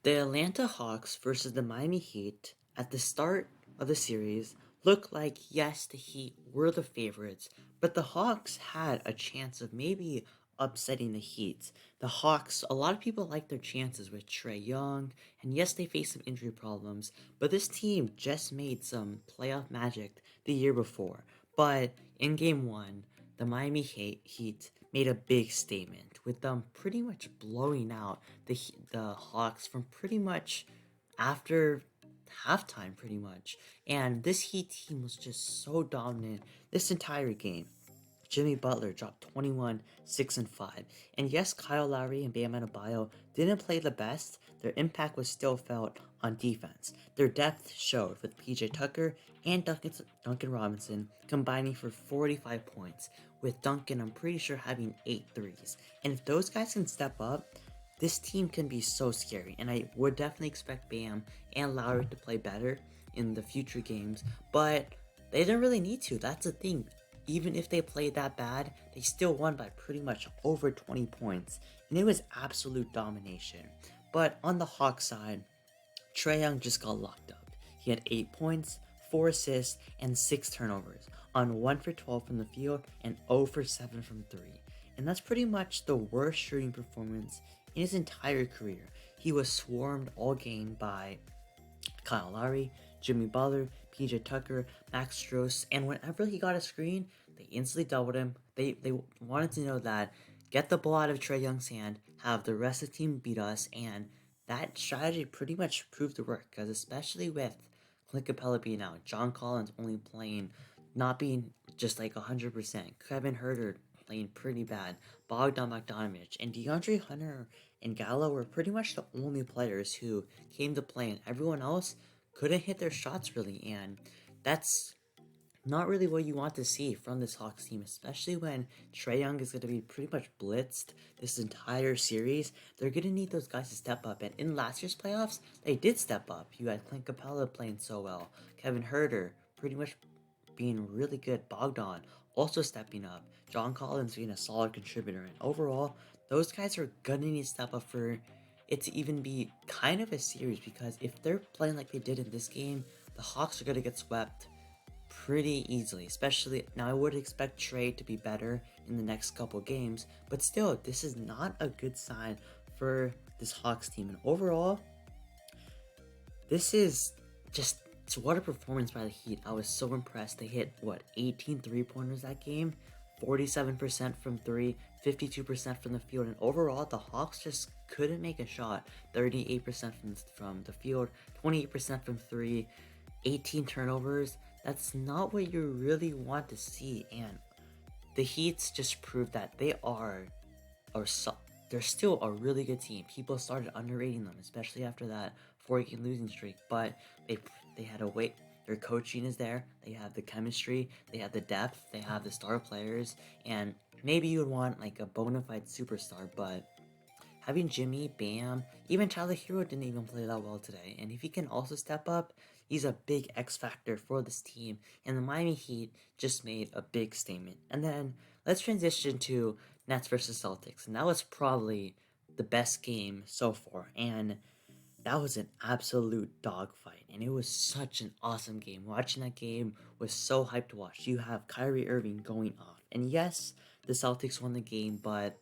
The Atlanta Hawks versus the Miami Heat at the start of the series looked like, yes, the Heat were the favorites, but the Hawks had a chance of maybe upsetting the Heat. The Hawks, a lot of people like their chances with Trae Young, and yes, they faced some injury problems, but this team just made some playoff magic the year before. But in game one, the Miami Heat made a big statement with them pretty much blowing out the Hawks from pretty much after halftime, pretty much. And this Heat team was just so dominant this entire game. Jimmy Butler dropped 21, 6, and 5. And yes, Kyle Lowry and Bam Adebayo didn't play the best. Their impact was still felt on defense. Their depth showed with PJ Tucker and Duncan Robinson combining for 45 points, with Duncan, I'm pretty sure, having 8 threes. And if those guys can step up, this team can be so scary. And I would definitely expect Bam and Lowry to play better in the future games, but they didn't really need to. That's the thing. Even if they played that bad, they still won by pretty much over 20 points, and it was absolute domination. But on the Hawks side, Trae Young just got locked up. He had 8 points, 4 assists, and 6 turnovers on 1 for 12 from the field and 0 for 7 from 3. And that's pretty much the worst shooting performance in his entire career. He was swarmed all game by Kyle Lowry, Jimmy Butler, PJ Tucker, Max Strus, and whenever he got a screen, they instantly doubled him. They wanted to know that get the ball out of Trae Young's hand, have the rest of the team beat us, and that strategy pretty much proved to work, because especially with Clint Capella being out, John Collins only playing, not being just like 100%, Kevin Herter playing pretty bad, Bogdan Bogdanovic, and DeAndre Hunter and Gallo were pretty much the only players who came to play, and everyone else couldn't hit their shots really, and that's not really what you want to see from this Hawks team, especially when Trae Young is going to be pretty much blitzed this entire series. They're going to need those guys to step up, and in last year's playoffs, they did step up. You had Clint Capella playing so well, Kevin Herter pretty much being really good, Bogdan also stepping up, John Collins being a solid contributor, and overall, those guys are gonna need to step up for it to even be kind of a series, because if they're playing like they did in this game, the Hawks are gonna get swept pretty easily. Especially now, I would expect Trae to be better in the next couple games, but still, this is not a good sign for this Hawks team. And overall, this is just so what a performance by the Heat. I was so impressed. They hit, what, 18 three-pointers that game? 47% from 3, 52% from the field. And overall, the Hawks just couldn't make a shot. 38% from the field, 28% from 3, 18 turnovers. That's not what you really want to see. And the Heats just proved that they're still a really good team. People started underrating them, especially after that 4-game losing streak. But they had a wait. Their coaching is there. They have the chemistry. They have the depth. They have the star players. And maybe you would want like a bona fide superstar, but having Jimmy, Bam, even Tyler Hero didn't even play that well today. And if he can also step up, he's a big X factor for this team. And the Miami Heat just made a big statement. And then let's transition to Nets versus Celtics. And that was probably the best game so far. And that was an absolute dogfight. And it was such an awesome game. Watching that game was so hyped to watch. You have Kyrie Irving going off. And yes, the Celtics won the game, but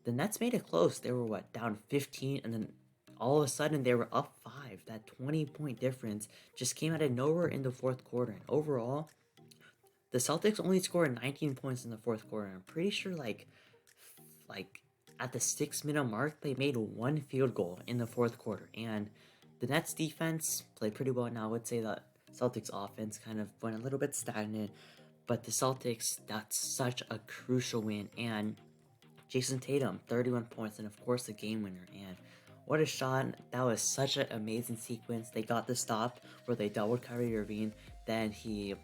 the Nets made it close. They were down 15, and then all of a sudden they were up 5. That 20-point difference just came out of nowhere in the fourth quarter. And overall, the Celtics only scored 19 points in the fourth quarter. I'm pretty sure like at the 6-minute mark, they made one field goal in the fourth quarter. And the Nets defense played pretty well. Now I would say that Celtics offense kind of went a little bit stagnant, but the Celtics, that's such a crucial win. And Jason Tatum, 31 points, and of course the game winner. And what a shot. That was such an amazing sequence. They got the stop where they doubled Kyrie Irving. Then he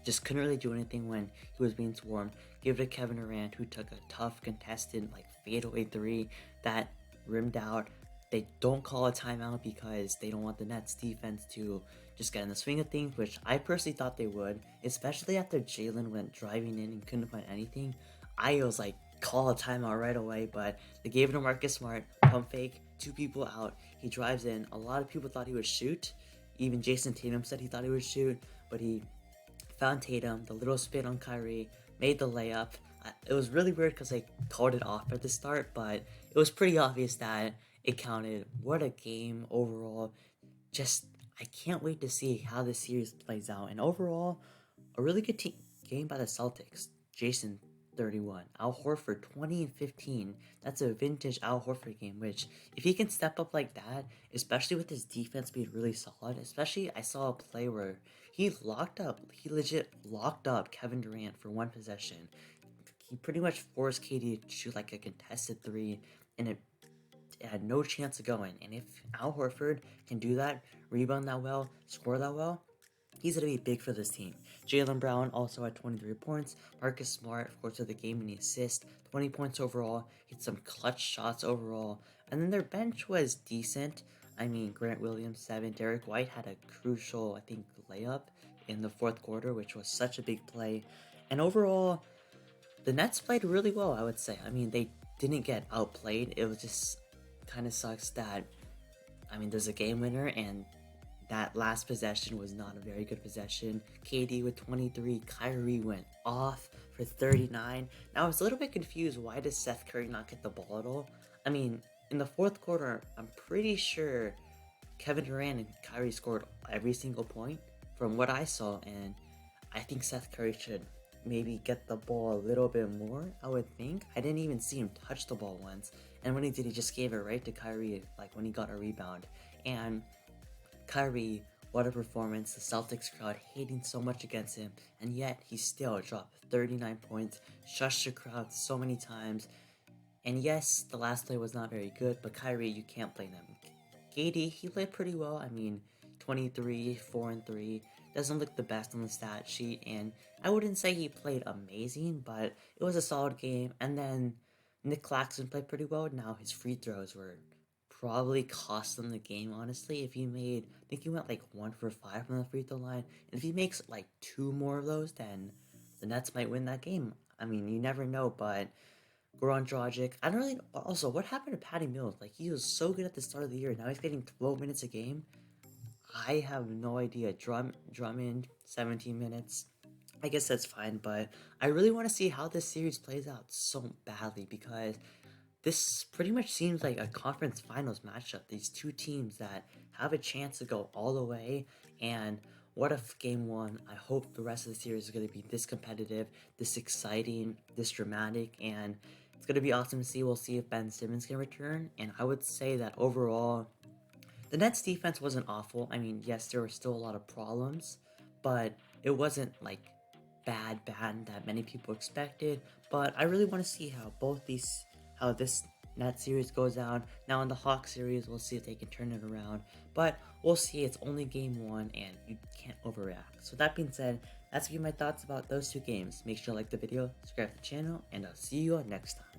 just couldn't really do anything when he was being swarmed. Give it to Kevin Durant, who took a tough contested fadeaway 3 that rimmed out. They don't call a timeout because they don't want the Nets defense to just get in the swing of things, which I personally thought they would, especially after Jalen went driving in and couldn't find anything. I was like, call a timeout right away, but they gave it to Marcus Smart, pump fake, two people out. He drives in. A lot of people thought he would shoot. Even Jason Tatum said he thought he would shoot, but he found Tatum, the little spin on Kyrie, made the layup. It was really weird because they called it off at the start, but it was pretty obvious that it counted. What a game overall. Just, I can't wait to see how this series plays out. And overall, a really good game by the Celtics. Jason 31, Al Horford 20 and 15. That's a vintage Al Horford game, which if he can step up like that, especially with his defense being really solid, especially I saw a play where he legit locked up Kevin Durant for one possession. He pretty much forced KD to shoot like a contested three, and it had no chance of going. And if Al Horford can do that, rebound that well, score that well, he's going to be big for this team. Jaylen Brown also had 23 points. Marcus Smart, of course, of the game and the assist. 20 points overall. Hit some clutch shots overall. And then their bench was decent. I mean, Grant Williams, 7. Derek White had a crucial, I think, layup in the fourth quarter, which was such a big play. And overall, the Nets played really well, I would say. I mean, they didn't get outplayed. It was just kind of sucks that, I mean, there's a game winner, and that last possession was not a very good possession. KD with 23, Kyrie went off for 39. Now I was a little bit confused, why does Seth Curry not get the ball at all? I mean, in the fourth quarter, I'm pretty sure Kevin Durant and Kyrie scored every single point from what I saw, and I think Seth Curry should maybe get the ball a little bit more, I would think. I didn't even see him touch the ball once, and when he did, he just gave it right to Kyrie, like when he got a rebound. And Kyrie, what a performance, the Celtics crowd hating so much against him, and yet he still dropped 39 points, shushed the crowd so many times. And yes, the last play was not very good, but Kyrie, you can't blame them. KD, he played pretty well. I mean, 23, 4 and 3. Doesn't look the best on the stat sheet, and I wouldn't say he played amazing, but it was a solid game. And then Nick Claxton played pretty well. Now his free throws were probably cost them the game, honestly. If he made, I think he went like 1 for 5 from the free throw line. And if he makes like 2 more of those, then the Nets might win that game. I mean, you never know, but Goran Dragic, I don't really. Also, what happened to Patty Mills? Like, he was so good at the start of the year. Now he's getting 12 minutes a game. I have no idea. Drummond, 17 minutes. I guess that's fine, but I really want to see how this series plays out so badly, because this pretty much seems like a conference finals matchup. These two teams that have a chance to go all the way, and what if game one? I hope the rest of the series is going to be this competitive, this exciting, this dramatic, and it's going to be awesome to see. We'll see if Ben Simmons can return, and I would say that overall, the Nets defense wasn't awful. I mean, yes, there were still a lot of problems, but it wasn't like bad that many people expected. But I really want to see how this Nets series goes down. Now in the Hawks series, we'll see if they can turn it around. But we'll see. It's only game one, and you can't overreact. So that being said, that's gonna be my thoughts about those two games. Make sure to like the video, subscribe to the channel, and I'll see you all next time.